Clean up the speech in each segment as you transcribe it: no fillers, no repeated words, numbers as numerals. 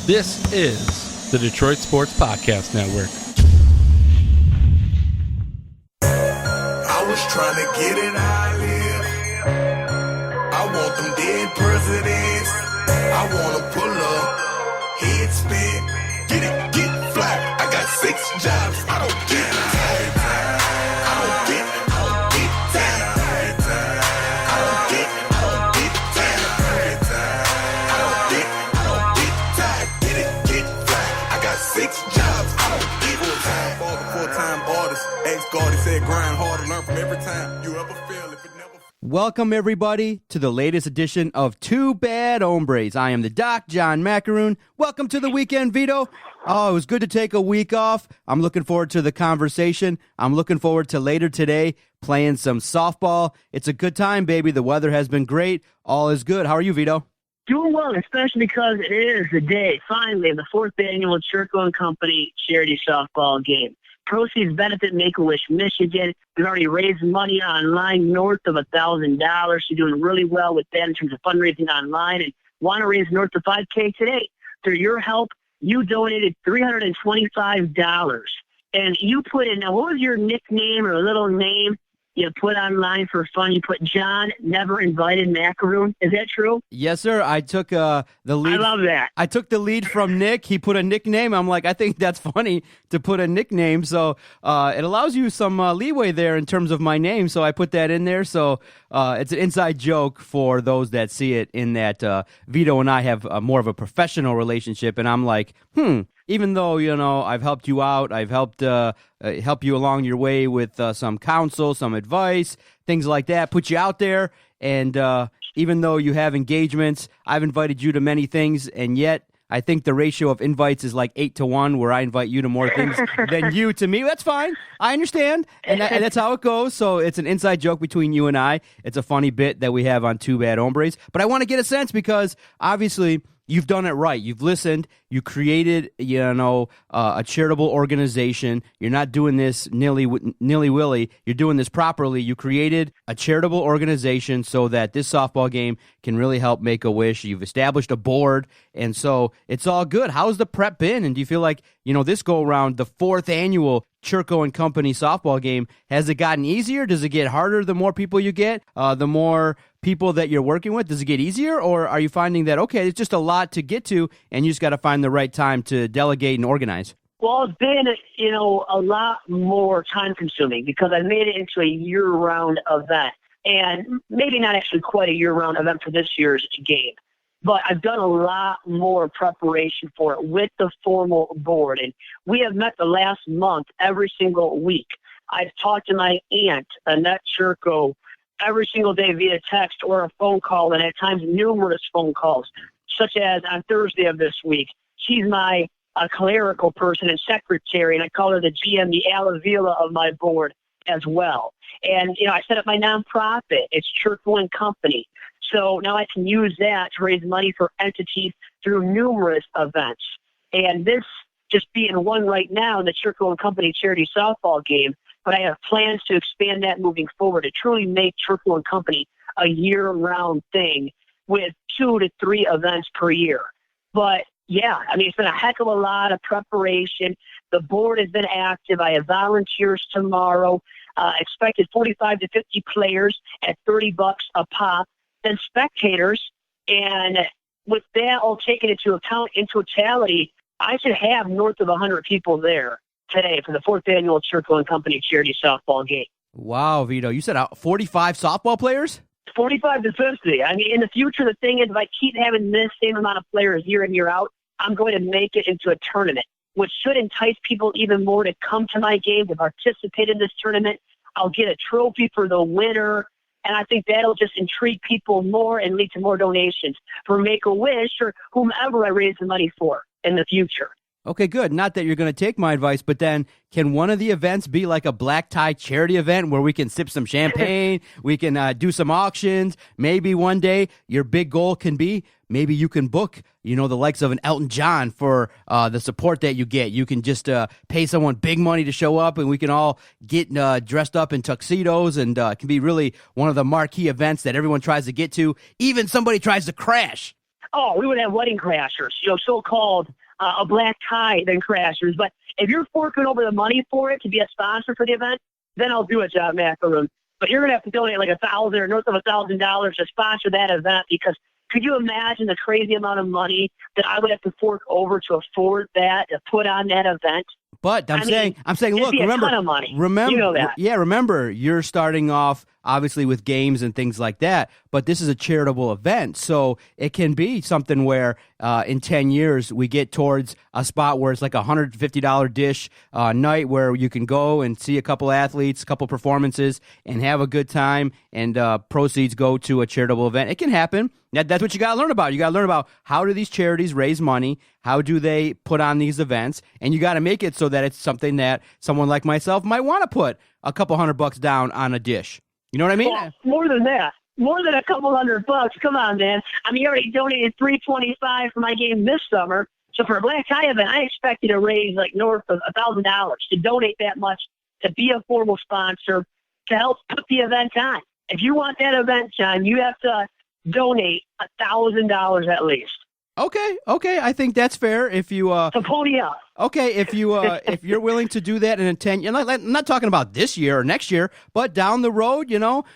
This is the Detroit Sports Podcast Network. I was trying to get it how I live. I want them dead presidents. I want to pull up, head spin, get fly. I got 6 jobs. I don't get tired. I don't get tired. I don't get tired. I don't get tired. Get fly. I got 6 jobs. I don't get tired. Full-time artist. Ex-guard, he said grind hard to learn from every time you ever fail. If it never. Welcome, everybody, to the latest edition of Two Bad Hombres. I am the Doc, John Macaroon. Welcome to the weekend, Vito. Oh, it was good to take a week off. I'm looking forward to the conversation. I'm looking forward to later today playing some softball. It's a good time, baby. The weather has been great. All is good. How are you, Vito? Doing well, especially because it is the day, finally, of the 4th annual Churko & Company charity softball game. Proceeds benefit Make-A-Wish Michigan. We've already raised money online north of $1,000. You're doing really well with that in terms of fundraising online and want to raise north of $5K today. Through your help, you donated $325. And you put in, now what was your nickname or little name you put online for fun? You put John Never Invited Macaroon. Is that true? Yes, sir. I took the lead. I love that. I took the lead from Nick. He put a nickname. I'm like, I think that's funny to put a nickname. So it allows you some leeway there in terms of my name. So I put that in there. So it's an inside joke for those that see it in that Vito and I have more of a professional relationship. And I'm like, even though, you know, I've helped you out, I've helped help you along your way with some counsel, some advice, things like that, put you out there. And even though you have engagements, I've invited you to many things, and yet I think the ratio of invites is like 8-1, where I invite you to more things than you to me. That's fine. I understand, and that's how it goes. So it's an inside joke between you and I. It's a funny bit that we have on Two Bad Hombres. But I want to get a sense because, obviously, you've done it right. You've listened. You created, a charitable organization. You're not doing this nilly-willy. You're doing this properly. You created a charitable organization so that this softball game can really help Make-A-Wish. You've established a board, and so it's all good. How's the prep been? And do you feel like, this go-around, the 4th annual Churko & Company softball game, has it gotten easier? Does it get harder the more people you get? The more people that you're working with, does it get easier? Or are you finding that, okay, it's just a lot to get to, and you just got to find the right time to delegate and organize? Well, it's been, a lot more time-consuming because I made it into a year-round event, and maybe not actually quite a year-round event for this year's game. But I've done a lot more preparation for it with the formal board. And we have met the last month every single week. I've talked to my aunt, Annette Churko, every single day via text or a phone call, and at times numerous phone calls, such as on Thursday of this week. She's my clerical person and secretary, and I call her the GM, the Alavila of my board as well. And, I set up my nonprofit. It's Churko & Company. So now I can use that to raise money for entities through numerous events. And this just being one right now, the Churko & Company charity softball game, but I have plans to expand that moving forward to truly make Churko & Company a year-round thing with 2 to 3 events per year. But, yeah, it's been a heck of a lot of preparation. The board has been active. I have volunteers tomorrow, expected 45 to 50 players at $30 a pop. And spectators, and with that all taken into account in totality, I should have north of 100 people there today for the 4th annual Churko & Company charity softball game. Wow, Vito, you said 45 softball players? 45 to 50. In the future, the thing is, if I keep having this same amount of players year in, year out, I'm going to make it into a tournament, which should entice people even more to come to my game, to participate in this tournament. I'll get a trophy for the winner. And I think that'll just intrigue people more and lead to more donations for Make-A-Wish or whomever I raise the money for in the future. Okay, good. Not that you're going to take my advice, but then can one of the events be like a black tie charity event where we can sip some champagne, we can do some auctions? Maybe one day your big goal can be maybe you can book, the likes of an Elton John for the support that you get. You can just pay someone big money to show up, and we can all get dressed up in tuxedos, and it can be really one of the marquee events that everyone tries to get to. Even somebody tries to crash. we would have wedding crashers, so-called a black tie than crashers. But if you're forking over the money for it to be a sponsor for the event, then I'll do it, John McElroon. But you're going to have to donate like $1,000 or north of $1,000 to sponsor that event, because could you imagine the crazy amount of money that I would have to fork over to afford that, to put on that event? But I'm saying, look, remember, you know that. Remember, you're starting off obviously with games and things like that, but this is a charitable event, so it can be something where in 10 years we get towards a spot where it's like a $150 dish night where you can go and see a couple athletes, a couple performances, and have a good time, and proceeds go to a charitable event. It can happen. That's what you got to learn about. You got to learn about how do these charities raise money, how do they put on these events, and you got to make it so that it's something that someone like myself might want to put a couple $100 down on a dish. You know what I mean? Well, more than that. More than a couple $100. Come on, man. I mean, you already donated $325 for my game this summer. So for a black tie event, I expect you to raise like north of $1,000 to donate that much, to be a formal sponsor, to help put the event on. If you want that event, John, you have to donate $1,000 at least. Okay. I think that's fair. If you to pony up. Okay, if you're willing to do that in a 10, I'm not talking about this year or next year, but down the road,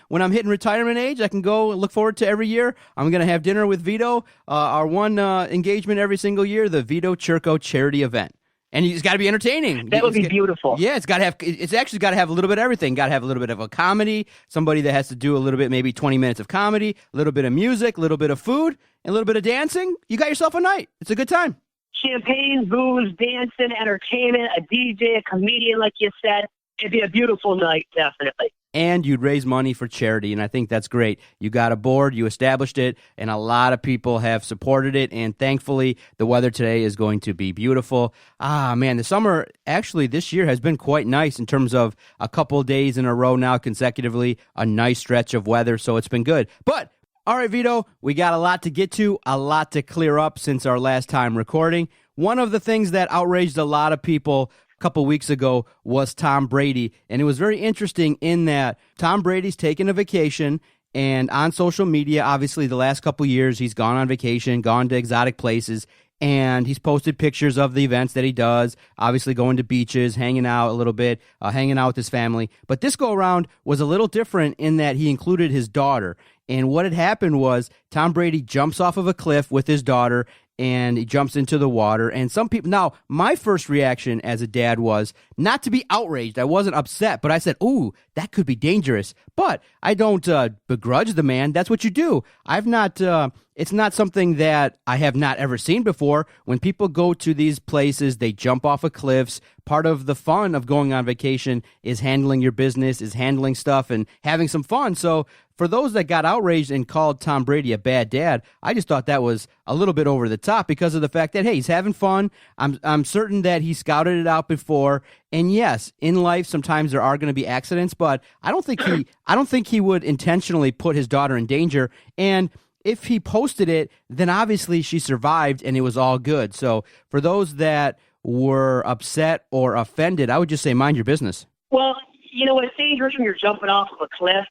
when I'm hitting retirement age, I can go look forward to every year. I'm going to have dinner with Vito, our one engagement every single year, the Vito Churko charity event. And it's got to be entertaining. That would be beautiful. Yeah, it's actually got to have a little bit of everything. Got to have a little bit of a comedy, somebody that has to do a little bit, maybe 20 minutes of comedy, a little bit of music, a little bit of food, and a little bit of dancing. You got yourself a night. It's a good time. Champagne, booze, dancing, entertainment, a DJ, a comedian, like you said. It'd be a beautiful night, definitely. And you'd raise money for charity, and I think that's great. You got a board, you established it, and a lot of people have supported it, and thankfully, the weather today is going to be beautiful. Man, the summer, actually, this year has been quite nice in terms of a couple days in a row now consecutively, a nice stretch of weather, so it's been good. But all right, Vito, we got a lot to get to, a lot to clear up since our last time recording. One of the things that outraged a lot of people a couple weeks ago was Tom Brady, and it was very interesting in that Tom Brady's taken a vacation, and on social media, obviously the last couple years, he's gone on vacation, gone to exotic places, and he's posted pictures of the events that he does, obviously going to beaches, hanging out a little bit, hanging out with his family. But this go-around was a little different in that he included his daughter. And what had happened was Tom Brady jumps off of a cliff with his daughter, and he jumps into the water. And some people, now, my first reaction as a dad was not to be outraged. I wasn't upset, but I said, ooh, that could be dangerous. But I don't begrudge the man. That's what you do. It's not something that I have not ever seen before. When people go to these places, they jump off of cliffs. Part of the fun of going on vacation is handling your business, is handling stuff and having some fun. So for those that got outraged and called Tom Brady a bad dad, I just thought that was a little bit over the top because of the fact that, hey, he's having fun. I'm certain that he scouted it out before. And yes, in life, sometimes there are going to be accidents, but I don't think he would intentionally put his daughter in danger. And if he posted it, then obviously she survived and it was all good. So for those that were upset or offended, I would just say mind your business. Well, it's dangerous when you're jumping off of a cliff.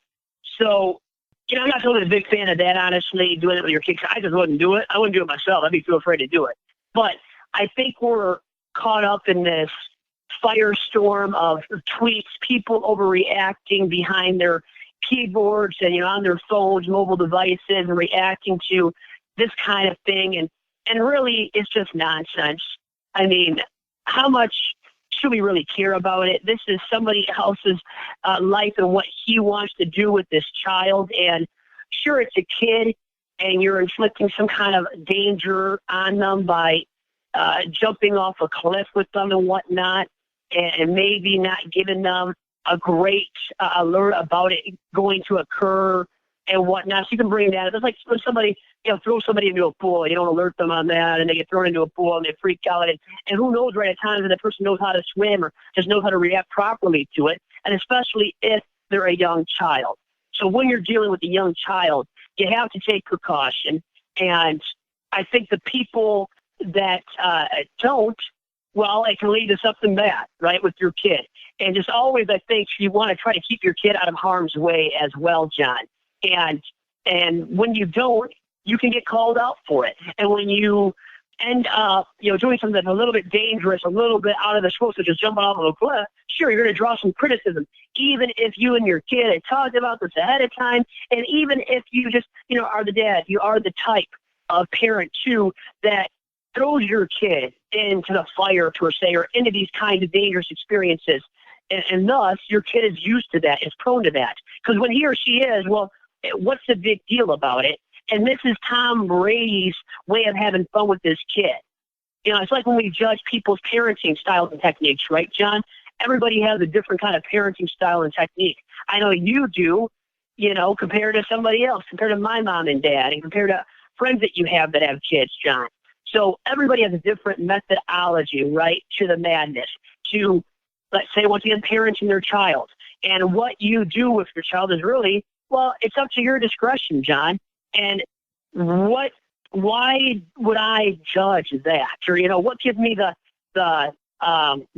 So, I'm not really a big fan of that, honestly, doing it with your kids. I just wouldn't do it. I wouldn't do it myself. I'd be too afraid to do it. But I think we're caught up in this firestorm of tweets, people overreacting behind their keyboards and, on their phones, mobile devices, and reacting to this kind of thing. And really, it's just nonsense. I mean, how much should we really care about it? This is somebody else's life and what he wants to do with this child. And sure, it's a kid, and you're inflicting some kind of danger on them by jumping off a cliff with them and whatnot, and maybe not giving them a great alert about it going to occur and whatnot. So you can bring that. It's like when somebody, throws somebody into a pool. You don't alert them on that, and they get thrown into a pool, and they freak out. And who knows, right, at times that the person knows how to swim or just knows how to react properly to it, and especially if they're a young child. So when you're dealing with a young child, you have to take precaution. And I think the people that don't, well, it can lead to something bad, right, with your kid. And just always, I think, you want to try to keep your kid out of harm's way as well, John. And when you don't, you can get called out for it. And when you end up, doing something a little bit dangerous, a little bit out of the scope, such as jumping off of a cliff, sure, you're going to draw some criticism, even if you and your kid had talked about this ahead of time, and even if you just, are the dad, you are the type of parent, too, that throws your kid into the fire, per se, or into these kinds of dangerous experiences. And thus, your kid is used to that, is prone to that. Because when he or she is, well, what's the big deal about it? And this is Tom Brady's way of having fun with his kid. It's like when we judge people's parenting styles and techniques, right, John? Everybody has a different kind of parenting style and technique. I know you do, compared to somebody else, compared to my mom and dad, and compared to friends that you have that have kids, John. So everybody has a different methodology, right, to the madness, to, let's say, once again, parenting their child. And what you do with your child is really, well, it's up to your discretion, John. And why would I judge that? Or, what gives me the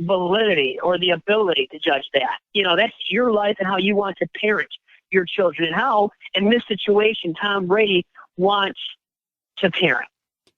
validity or the ability to judge that? That's your life and how you want to parent your children, and how, in this situation, Tom Brady wants to parent.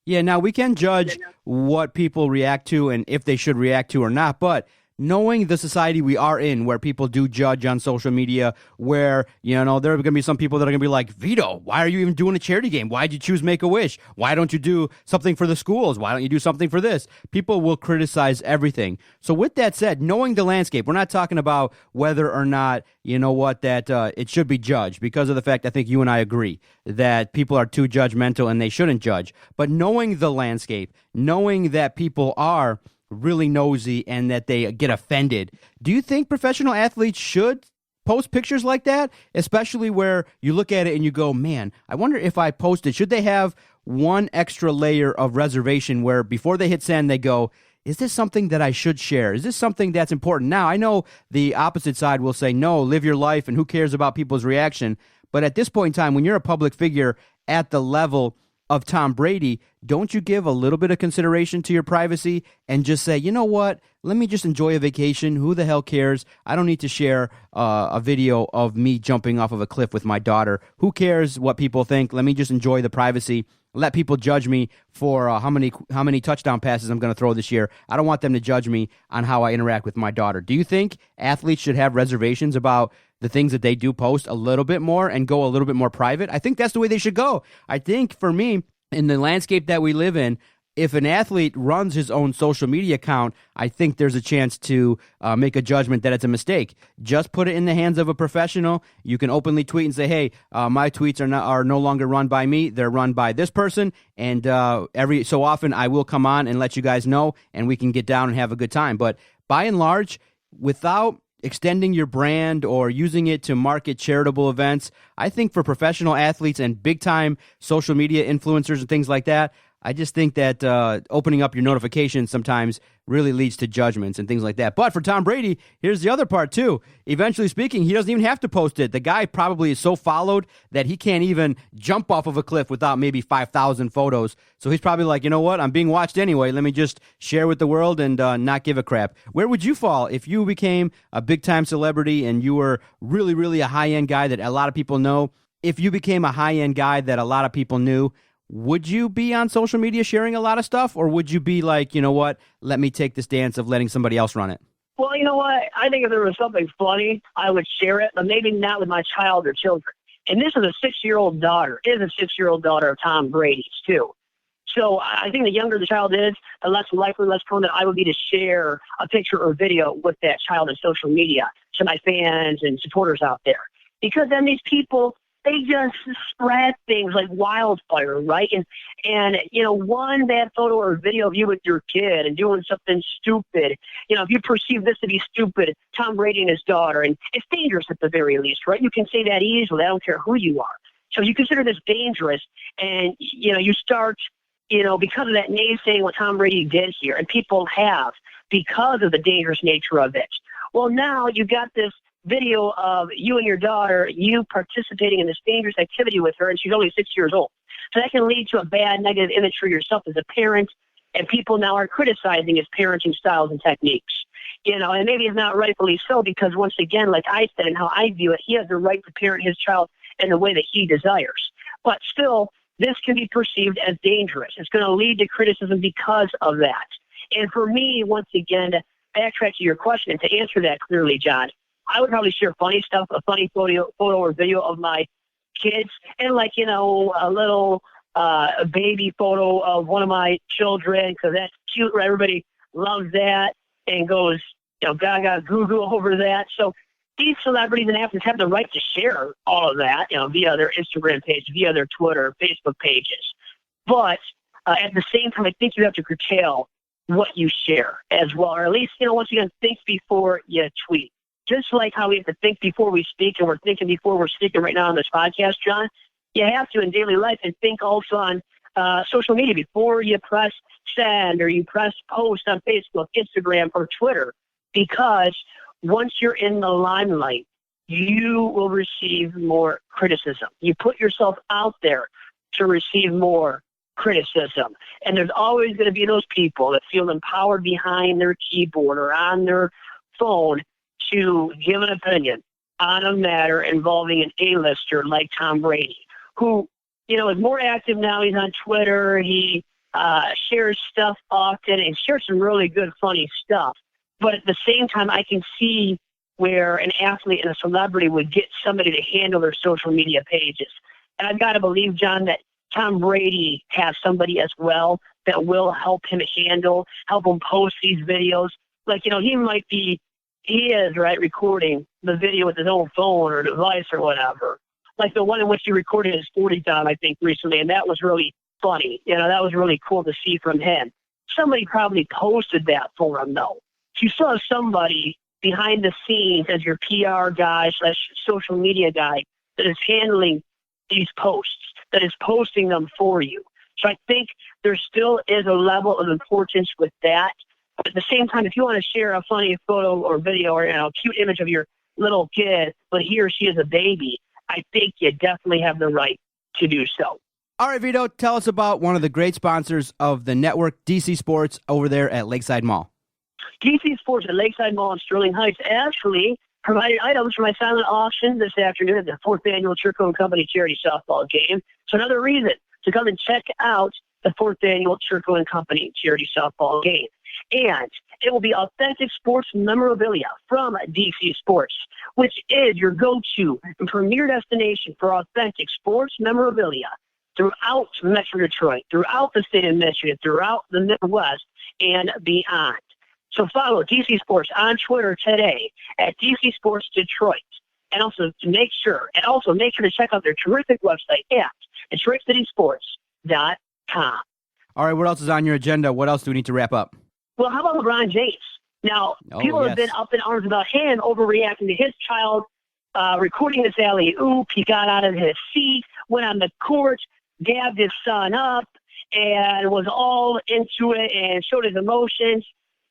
Yeah, now we can judge what people react to and if they should react to or not, but knowing the society we are in, where people do judge on social media, where, there are going to be some people that are going to be like, Vito, why are you even doing a charity game? Why did you choose Make-A-Wish? Why don't you do something for the schools? Why don't you do something for this? People will criticize everything. So with that said, knowing the landscape, we're not talking about whether or not, that it should be judged, because of the fact I think you and I agree that people are too judgmental and they shouldn't judge. But knowing the landscape, knowing that people are really nosy and that they get offended. Do you think professional athletes should post pictures like that, especially where you look at it and you go, man, I wonder if I posted, should they have one extra layer of reservation where before they hit send, they go, is this something that I should share? Is this something that's important? Now, I know the opposite side will say, no, live your life and who cares about people's reaction. But at this point in time, when you're a public figure at the level of Tom Brady, don't you give a little bit of consideration to your privacy and just say, you know what, let me just enjoy a vacation. Who the hell cares? I don't need to share a video of me jumping off of a cliff with my daughter. Who cares what people think? Let me just enjoy the privacy. Let people judge me for how many touchdown passes I'm going to throw this year. I don't want them to judge me on how I interact with my daughter. Do you think athletes should have reservations about the things that they do post a little bit more and go a little bit more private? I think that's the way they should go. I think for me, in the landscape that we live in, if an athlete runs his own social media account, I think there's a chance to make a judgment that it's a mistake. Just put it in the hands of a professional. You can openly tweet and say, hey, my tweets are no longer run by me. They're run by this person. And every so often I will come on and let you guys know, and we can get down and have a good time. But by and large, without extending your brand or using it to market charitable events, I think for professional athletes and big-time social media influencers and things like that, I just think that opening up your notifications sometimes really leads to judgments and things like that. But for Tom Brady, here's the other part too. Eventually speaking, he doesn't even have to post it. The guy probably is so followed that he can't even jump off of a cliff without maybe 5,000 photos. So he's probably like, you know what? I'm being watched anyway. Let me just share with the world and not give a crap. Where would you fall if you became a big-time celebrity and you were really, really a high-end guy that a lot of people know? If you became a high-end guy that a lot of people knew, would you be on social media sharing a lot of stuff, or would you be like, you know what, let me take this dance of letting somebody else run it? Well, you know what? I think if there was something funny, I would share it, but maybe not with my child or children. And this is a 6-year-old daughter. It is a 6-year-old daughter of Tom Brady's, too. So I think the younger the child is, the less likely, less prone that I would be to share a picture or video with that child on social media to my fans and supporters out there. Because then these people, they just spread things like wildfire, right? And one bad photo or video of you with your kid and doing something stupid, if you perceive this to be stupid, Tom Brady and his daughter, and it's dangerous at the very least, right? You can say that easily. I don't care who you are. So you consider this dangerous, and, you start, because of that naysaying what Tom Brady did here, and people have, because of the dangerous nature of it. Well, now you got this video of you and your daughter, you participating in this dangerous activity with her, and she's only 6 years old. So that can lead to a bad negative image for yourself as a parent, and people now are criticizing his parenting styles and techniques. And maybe it's not rightfully so, because once again, like I said, and how I view it, he has the right to parent his child in the way that he desires. But still, this can be perceived as dangerous. It's going to lead to criticism because of that. And for me, once again, to backtrack to your question and to answer that clearly, John, I would probably share funny stuff, a funny photo or video of my kids, and like, you know, a little a baby photo of one of my children, because that's cute. Everybody loves that and goes, you know, gaga goo over that. So these celebrities and athletes have the right to share all of that, you know, via their Instagram page, via their Twitter, Facebook pages. But at the same time, I think you have to curtail what you share as well, or at least, you know, once again, think before you tweet. Just like how we have to think before we speak, and we're thinking before we're speaking right now on this podcast, John, you have to in daily life, and think also on social media before you press send or you press post on Facebook, Instagram, or Twitter, because once you're in the limelight, you will receive more criticism. You put yourself out there to receive more criticism. And there's always going to be those people that feel empowered behind their keyboard or on their phone to give an opinion on a matter involving an A-lister like Tom Brady, who, you know, is more active now. He's on Twitter. He shares stuff often and shares some really good, funny stuff. But at the same time, I can see where an athlete and a celebrity would get somebody to handle their social media pages. And I've got to believe, John, that Tom Brady has somebody as well that will help him help him post these videos. Like, you know, he is, right, recording the video with his own phone or device or whatever. Like the one in which he recorded his 40 time, I think, recently, and that was really funny. You know, that was really cool to see from him. Somebody probably posted that for him, though. If you saw somebody behind the scenes as your PR guy / social media guy that is handling these posts, that is posting them for you. So I think there still is a level of importance with that. But at the same time, if you want to share a funny photo or video or, you know, a cute image of your little kid, but he or she is a baby, I think you definitely have the right to do so. All right, Vito, tell us about one of the great sponsors of the network, DC Sports, over there at Lakeside Mall. DC Sports at Lakeside Mall in Sterling Heights actually provided items for my silent auction this afternoon at the 4th Annual Churco & Company Charity Softball Game. So another reason to come and check out the 4th Annual Churco & Company Charity Softball Game. And it will be authentic sports memorabilia from DC Sports, which is your go-to and premier destination for authentic sports memorabilia throughout Metro Detroit, throughout the state of Michigan, throughout the Midwest, and beyond. So follow DC Sports on Twitter today at DC Sports Detroit. And also make sure to check out their terrific website at DetroitCitySports.com. All right, what else is on your agenda? What else do we need to wrap up? Well, how about LeBron James? Now, people have been up in arms about him overreacting to his child recording this alley-oop. He got out of his seat, went on the court, dabbed his son up, and was all into it and showed his emotions.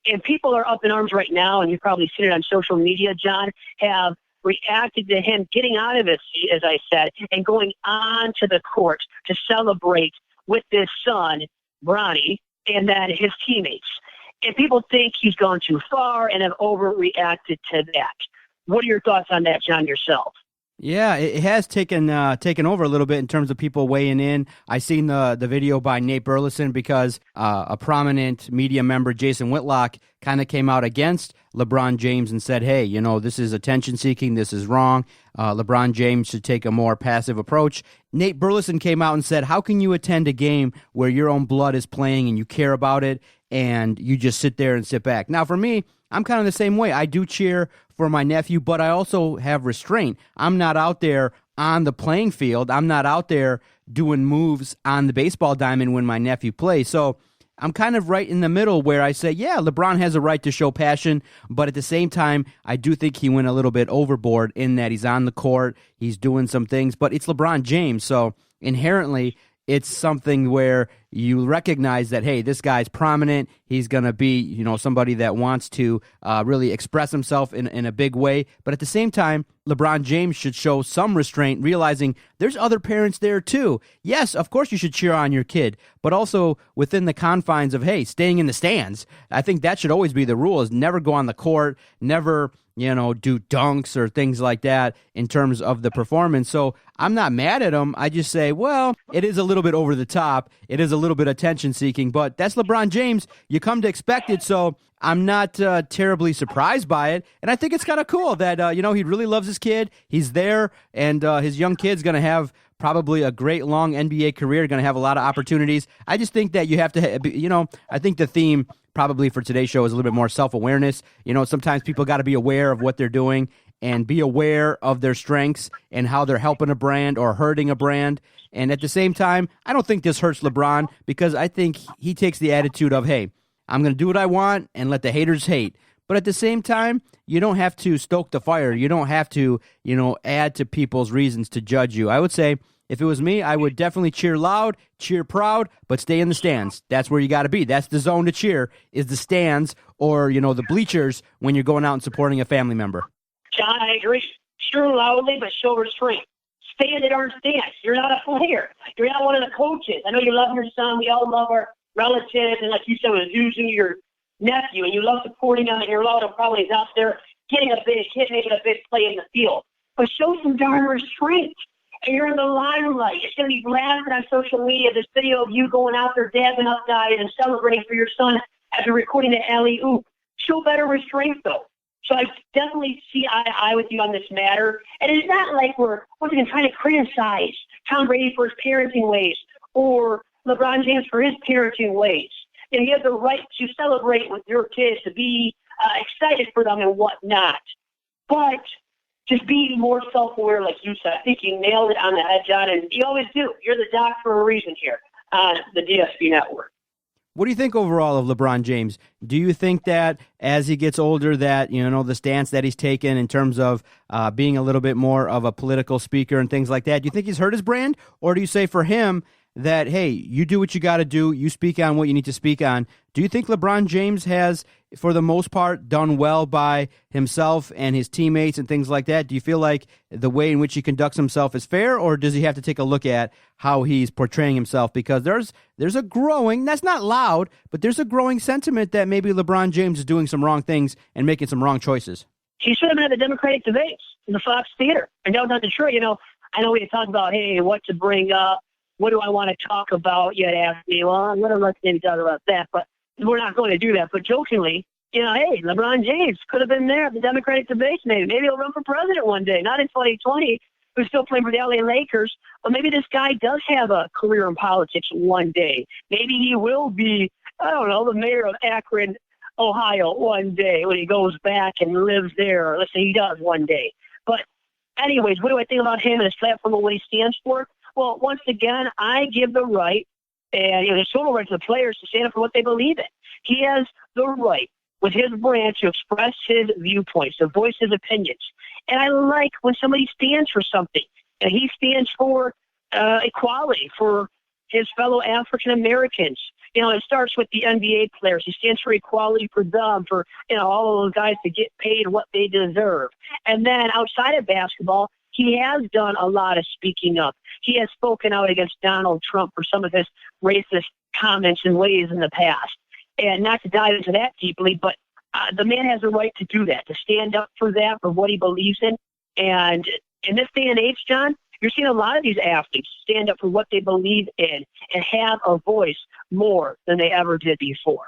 And people are up in arms right now, and you've probably seen it on social media, John, have reacted to him getting out of his seat, as I said, and going on to the court to celebrate with his son, Bronny, and then his teammates. And people think he's gone too far and have overreacted to that. What are your thoughts on that, John, yourself? Yeah, it has taken over a little bit in terms of people weighing in. I seen the video by Nate Burleson because a prominent media member, Jason Whitlock, kind of came out against LeBron James and said, hey, you know, this is attention-seeking, this is wrong. LeBron James should take a more passive approach. Nate Burleson came out and said, how can you attend a game where your own blood is playing and you care about it and you just sit there and sit back? Now, for me, I'm kind of the same way. I do cheer for my nephew, but I also have restraint. I'm not out there on the playing field. I'm not out there doing moves on the baseball diamond when my nephew plays. So I'm kind of right in the middle where I say, yeah, LeBron has a right to show passion, but at the same time, I do think he went a little bit overboard in that he's on the court, he's doing some things, but it's LeBron James, so inherently it's something where you recognize that, hey, this guy's prominent. He's going to be, you know, somebody that wants to really express himself in a big way. But at the same time, LeBron James should show some restraint, realizing there's other parents there too. Yes, of course you should cheer on your kid, but also within the confines of, hey, staying in the stands. I think that should always be the rule, is never go on the court, never do dunks or things like that in terms of the performance. So I'm not mad at him. I just say, well, it is a little bit over the top. It is a little bit attention seeking, but that's LeBron James. You come to expect it. So I'm not terribly surprised by it. And I think it's kind of cool that, he really loves his kid. He's there, and his young kid's going to have probably a great long NBA career, going to have a lot of opportunities. I just think that you have to, I think the theme probably for today's show is a little bit more self-awareness. Sometimes people got to be aware of what they're doing and be aware of their strengths and how they're helping a brand or hurting a brand. And at the same time, I don't think this hurts LeBron, because I think he takes the attitude of, hey, I'm going to do what I want and let the haters hate. But at the same time, you don't have to stoke the fire. You don't have to, add to people's reasons to judge you. I would say, if it was me, I would definitely cheer loud, cheer proud, but stay in the stands. That's where you got to be. That's the zone to cheer, is the stands or, the bleachers when you're going out and supporting a family member. John, I agree. Cheer loudly, but show restraint. Stay in the darn stands. You're not a player. You're not one of the coaches. I know you love your son. We all love our relatives. And like you said, it was usually your nephew, and you love supporting him, and your love probably is out there getting a big hit, making a big play in the field. But show some darn restraint. And you're in the limelight. It's going to be blasted on social media, this video of you going out there dabbing up guys and celebrating for your son after recording the alley-oop. Show better restraint, though. So I definitely see eye to eye with you on this matter. And it's not like we're even trying to criticize Tom Brady for his parenting ways or LeBron James for his parenting ways. You have the right to celebrate with your kids, to be excited for them and whatnot. But just be more self-aware, like you said. I think you nailed it on the head, John, and you always do. You're the doc for a reason here on the DSP network. What do you think overall of LeBron James? Do you think that as he gets older that, the stance that he's taken in terms of being a little bit more of a political speaker and things like that, do you think he's hurt his brand? Or do you say for him that, hey, you do what you got to do, you speak on what you need to speak on? Do you think LeBron James has, for the most part, done well by himself and his teammates and things like that? Do you feel like the way in which he conducts himself is fair, or does he have to take a look at how he's portraying himself? Because there's a growing, that's not loud, but there's a growing sentiment that maybe LeBron James is doing some wrong things and making some wrong choices. He should have been at the Democratic debates in the Fox Theater. And that was not the truth. I know we talked about, hey, what to bring up. What do I want to talk about? You had asked me, well, I'm going to let maybe talk about that, but we're not going to do that. But jokingly, hey, LeBron James could have been there at the Democratic debates maybe. Maybe he'll run for president one day, not in 2020. He's still playing for the LA Lakers, but maybe this guy does have a career in politics one day. Maybe he will be, the mayor of Akron, Ohio one day when he goes back and lives there. Or let's say he does one day. But anyways, what do I think about him and his platform and what he stands for? Well, once again, I give the right, and his total right to the players to stand up for what they believe in. He has the right, with his brand, to express his viewpoints, to voice his opinions. And I like when somebody stands for something. And he stands for equality for his fellow African Americans. It starts with the NBA players. He stands for equality for them, for all of those guys to get paid what they deserve. And then outside of basketball, he has done a lot of speaking up. He has spoken out against Donald Trump for some of his racist comments and ways in the past. And not to dive into that deeply, but the man has a right to do that, to stand up for that, for what he believes in. And in this day and age, John, you're seeing a lot of these athletes stand up for what they believe in and have a voice more than they ever did before.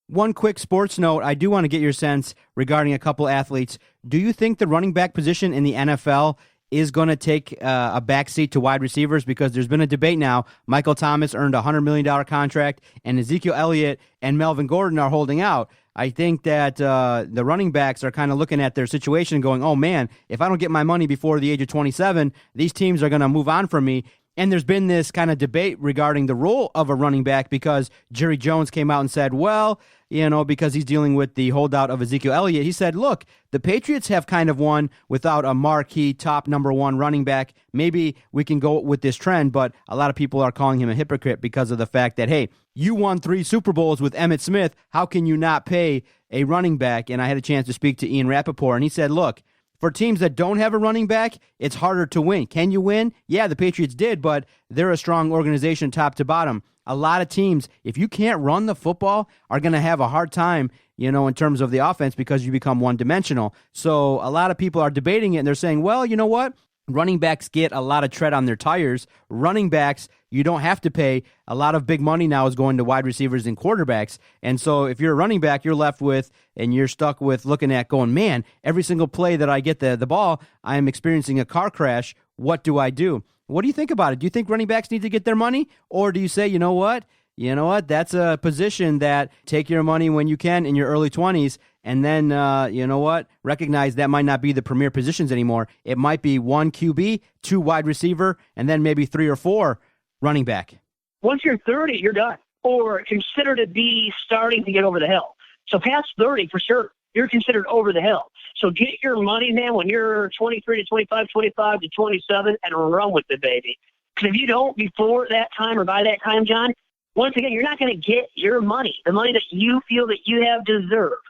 One quick sports note, I do want to get your sense regarding a couple athletes. Do you think the running back position in the NFL is going to take a backseat to wide receivers? Because there's been a debate now. Michael Thomas earned a $100 million contract, and Ezekiel Elliott and Melvin Gordon are holding out. I think that the running backs are kind of looking at their situation and going, oh, man, if I don't get my money before the age of 27, these teams are going to move on from me. And there's been this kind of debate regarding the role of a running back because Jerry Jones came out and said, well, because he's dealing with the holdout of Ezekiel Elliott, he said, look, the Patriots have kind of won without a marquee top number one running back. Maybe we can go with this trend, but a lot of people are calling him a hypocrite because of the fact that, hey, you won 3 Super Bowls with Emmitt Smith. How can you not pay a running back? And I had a chance to speak to Ian Rappaport, and he said, look, for teams that don't have a running back, it's harder to win. Can you win? Yeah, the Patriots did, but they're a strong organization top to bottom. A lot of teams, if you can't run the football, are going to have a hard time, in terms of the offense because you become one-dimensional. So a lot of people are debating it, and they're saying, well, you know what? Running backs get a lot of tread on their tires. Running backs, you don't have to pay. A lot of big money now is going to wide receivers and quarterbacks. And so if you're a running back, you're left with, and you're stuck with looking at going, man, every single play that I get the ball, I am experiencing a car crash. What do I do? What do you think about it? Do you think running backs need to get their money? Or do you say, you know what? That's a position that take your money when you can in your early 20s. And then, recognize that might not be the premier positions anymore. It might be 1 QB, 2 wide receiver, and then maybe 3 or 4 running back. Once you're 30, you're done. Or consider to be starting to get over the hill. So past 30, for sure, you're considered over the hill. So get your money, man, when you're 23 to 25, 25 to 27, and run with it, baby. Because if you don't before that time or by that time, John, once again, you're not going to get your money, the money that you feel that you have deserved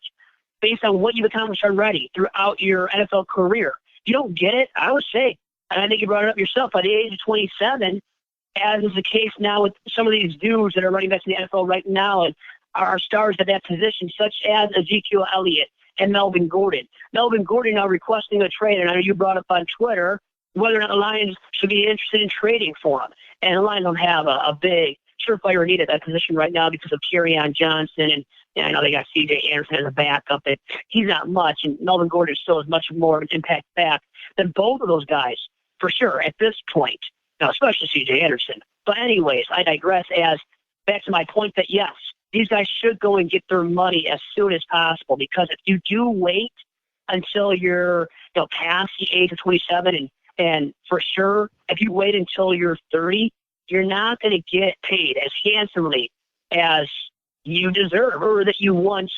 based on what you've accomplished already throughout your NFL career. If you don't get it, I would say, and I think you brought it up yourself, by the age of 27, as is the case now with some of these dudes that are running back in the NFL right now and are stars at that position, such as Ezekiel Elliott and Melvin Gordon. Melvin Gordon now requesting a trade, and I know you brought up on Twitter whether or not the Lions should be interested in trading for him. And the Lions don't have a big surefire need at that position right now because of Kerryon Johnson, and I know they got C.J. Anderson as a backup, but he's not much, and Melvin Gordon still has much more of an impact back than both of those guys, for sure, at this point. Now, especially C.J. Anderson. But anyways, I digress as back to my point that, yes, these guys should go and get their money as soon as possible, because if you do wait until you're past the age of 27, and for sure, if you wait until you're 30, you're not going to get paid as handsomely as you deserve or that you once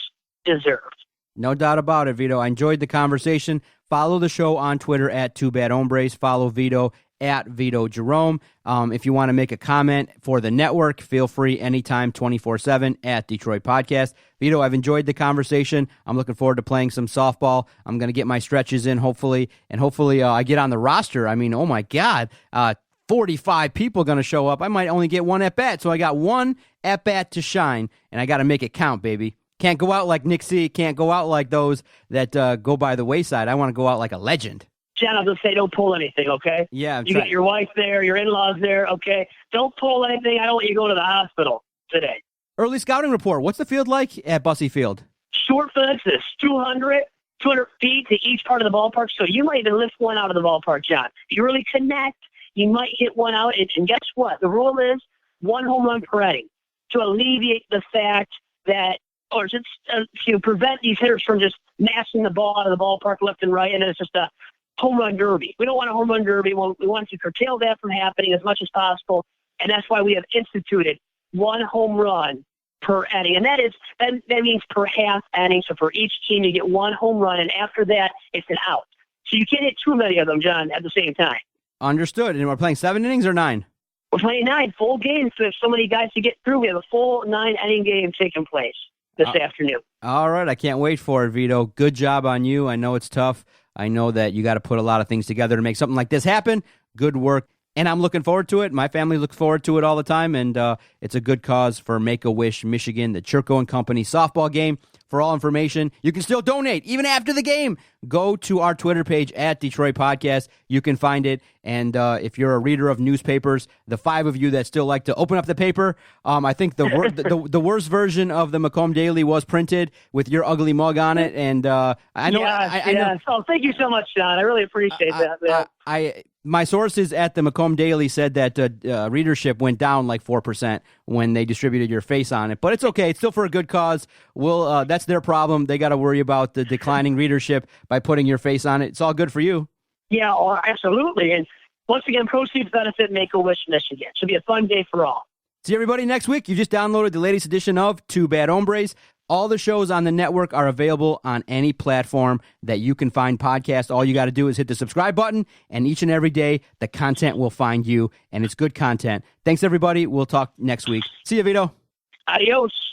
deserved. No doubt about it, Vito. I enjoyed the conversation. Follow the show on Twitter at Bad Hombres. Follow Vito at Vito Jerome. If you want to make a comment for the network, feel free anytime, 24/7 at Detroit Podcast. Vito, I've enjoyed the conversation. I'm looking forward to playing some softball. I'm going to get my stretches in, hopefully, and hopefully I get on the roster. I mean, oh my God, 45 people going to show up. I might only get one at-bat, so I got one at-bat to shine, and I got to make it count, baby. Can't go out like Nick C. Can't go out like those that go by the wayside. I want to go out like a legend. John, I was going to say, don't pull anything, okay? Yeah. You got your wife there, your in-laws there, okay? Don't pull anything. I don't want you to go to the hospital today. Early scouting report. What's the field like at Bussey Field? Short fences, 200 feet to each part of the ballpark, so you might even lift one out of the ballpark, John. If you really connect, you might hit one out, and guess what? The rule is 1 home run per inning to alleviate the fact that, or just to prevent these hitters from just mashing the ball out of the ballpark left and right, and it's just a home run derby. We don't want a home run derby. We want to curtail that from happening as much as possible, and that's why we have instituted 1 home run per inning, and that means per half inning. So for each team, you get 1 home run, and after that, it's an out. So you can't hit too many of them, John, at the same time. Understood. And we're playing 7 innings or 9? We're playing 9 full games. So there's so many guys to get through. We have a full 9-inning game taking place this afternoon. All right. I can't wait for it, Vito. Good job on you. I know it's tough. I know that you got to put a lot of things together to make something like this happen. Good work. And I'm looking forward to it. My family looks forward to it all the time. And it's a good cause for Make-A-Wish Michigan, the Churko & Company softball game. For all information, you can still donate even after the game. Go to our Twitter page at Detroit Podcast. You can find it. And if you're a reader of newspapers, the 5 of you that still like to open up the paper, I think the worst version of the Macomb Daily was printed with your ugly mug on it. And I know. I know. Oh, thank you so much, John. I really appreciate that. My sources at the Macomb Daily said that readership went down like 4% when they distributed your face on it. But it's okay. It's still for a good cause. That's their problem. They got to worry about the declining readership by putting your face on it. It's all good for you. Yeah, absolutely. And once again, proceeds benefit Make-A-Wish Michigan. Should be a fun day for all. See everybody next week. You just downloaded the latest edition of Bad Hombres. All the shows on the network are available on any platform that you can find podcasts. All you got to do is hit the subscribe button, and each and every day, the content will find you, and it's good content. Thanks, everybody. We'll talk next week. See you, Vito. Adios.